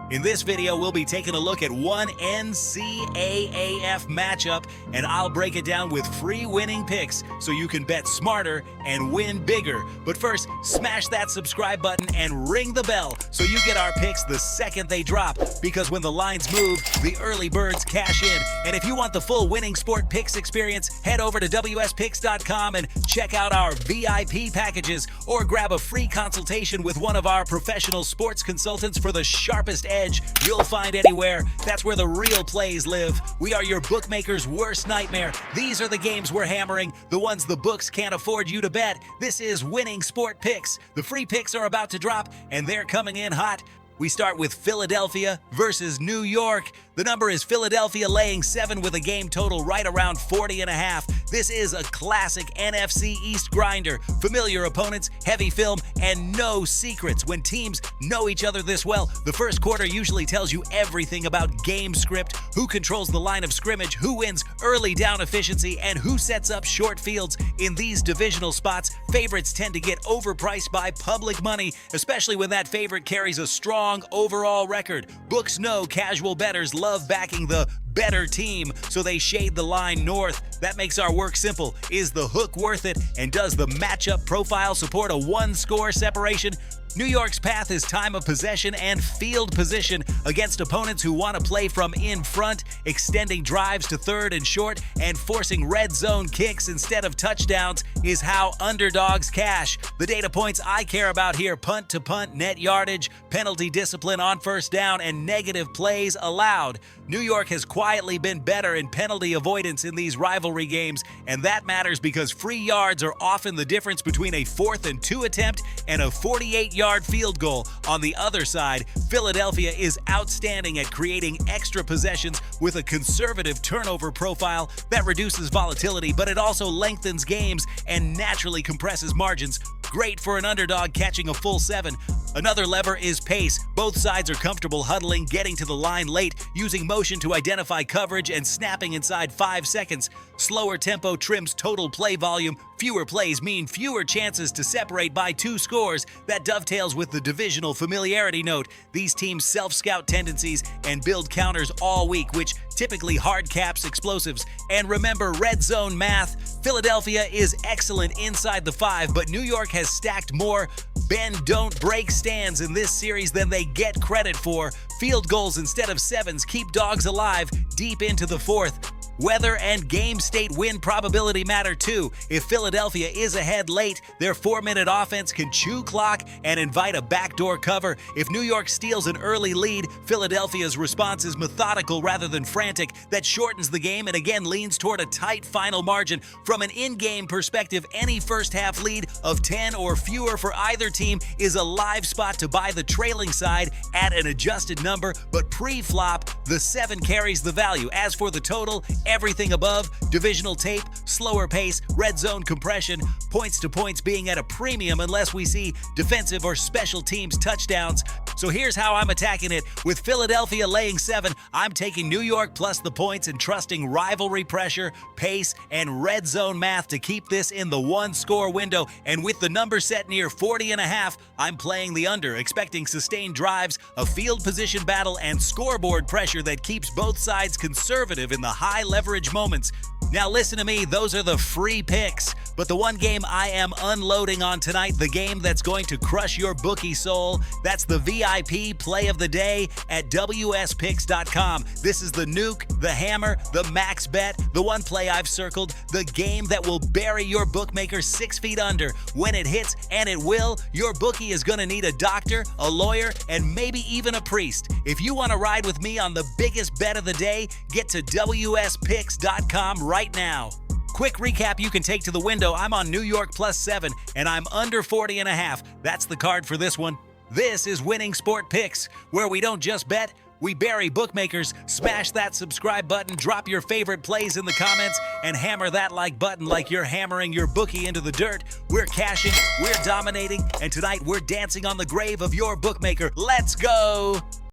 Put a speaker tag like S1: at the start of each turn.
S1: In this video, we'll be taking a look at one NCAAF matchup, and I'll break it down with free winning picks so you can bet smarter and win bigger. But first, smash that subscribe button and ring the bell so you get our picks the second they drop, because when the lines move, the early birds cash in. And if you want the full winning sport picks experience, head over to wspicks.com and check out our VIP packages, or grab a free consultation with one of our professional sports consultants for the sharpest edge you'll find anywhere. That's where the real plays live. We are your bookmaker's worst nightmare. These are the games we're hammering, the ones the books can't afford you to bet. This is Winning Sport Picks. The free picks are about to drop, and they're coming in hot. We start with Philadelphia versus New York. The number is Philadelphia laying 7 with a game total right around 40.5. This is a classic NFC East grinder. Familiar opponents, heavy film, and no secrets. When teams know each other this well, the first quarter usually tells you everything about game script, who controls the line of scrimmage, who wins early down efficiency, and who sets up short fields. In these divisional spots, favorites tend to get overpriced by public money, especially when that favorite carries a strong overall record. Books know casual bettors love backing the better team, so they shade the line north. That makes our work simple. Is the hook worth it? And does the matchup profile support a one-score separation? New York's path is time of possession and field position against opponents who want to play from in front, extending drives to third and short, and forcing red zone kicks instead of touchdowns is how underdogs cash. The data points I care about here: punt to punt, net yardage, penalty discipline on first down, and negative plays allowed. New York has quietly been better in penalty avoidance in these rivalry games, and that matters because free yards are often the difference between a 4th and 2 attempt and a 48-yard field goal. On the other side, Philadelphia is outstanding at creating extra possessions with a conservative turnover profile that reduces volatility, but it also lengthens games and naturally compresses margins. Great for an underdog catching a full 7. Another lever is pace. Both sides are comfortable huddling, getting to the line late, using motion to identify coverage, and snapping inside 5 seconds. Slower tempo trims total play volume. Fewer plays mean fewer chances to separate by 2 scores. That dovetails with the divisional familiarity note. These teams self-scout tendencies and build counters all week, which typically hard caps explosives. And remember red zone math. Philadelphia is excellent inside the 5, but New York has stacked more bend, don't break stands in this series than they get credit for. Field goals instead of 7s keep dogs alive deep into the 4th. Weather and game state win probability matter too. If Philadelphia is ahead late, their 4-minute offense can chew clock and invite a backdoor cover. If New York steals an early lead, Philadelphia's response is methodical rather than frantic. That shortens the game and again leans toward a tight final margin. From an in-game perspective, any first-half lead of 10 or fewer for either team is a live spot to buy the trailing side at an adjusted number, but pre-flop, the 7 carries the value. As for the total, everything above, divisional tape, slower pace, red zone compression, points to points being at a premium unless we see defensive or special teams touchdowns. So here's how I'm attacking it. With Philadelphia laying 7, I'm taking New York plus the points and trusting rivalry pressure, pace, and red zone math to keep this in the 1-score window. And with the number set near 40.5, I'm playing the under, expecting sustained drives, a field position battle, and scoreboard pressure that keeps both sides conservative in the high leverage moments. Now listen to me, those are the free picks. But the one game I am unloading on tonight, the game that's going to crush your bookie soul, that's the VIP play of the day at wspicks.com. This is the nuke, the hammer, the max bet, the one play I've circled, the game that will bury your bookmaker 6 feet under. When it hits, and it will, your bookie is going to need a doctor, a lawyer, and maybe even a priest. If you want to ride with me on the biggest bet of the day, get to wspicks.com right now. Quick recap you can take to the window. I'm on New York plus 7, and I'm under 40.5. That's the card for this one. This is Winning Sport Picks, where we don't just bet, we bury bookmakers. Smash that subscribe button, drop your favorite plays in the comments, and hammer that like button like you're hammering your bookie into the dirt. We're cashing, we're dominating, and tonight we're dancing on the grave of your bookmaker. Let's go!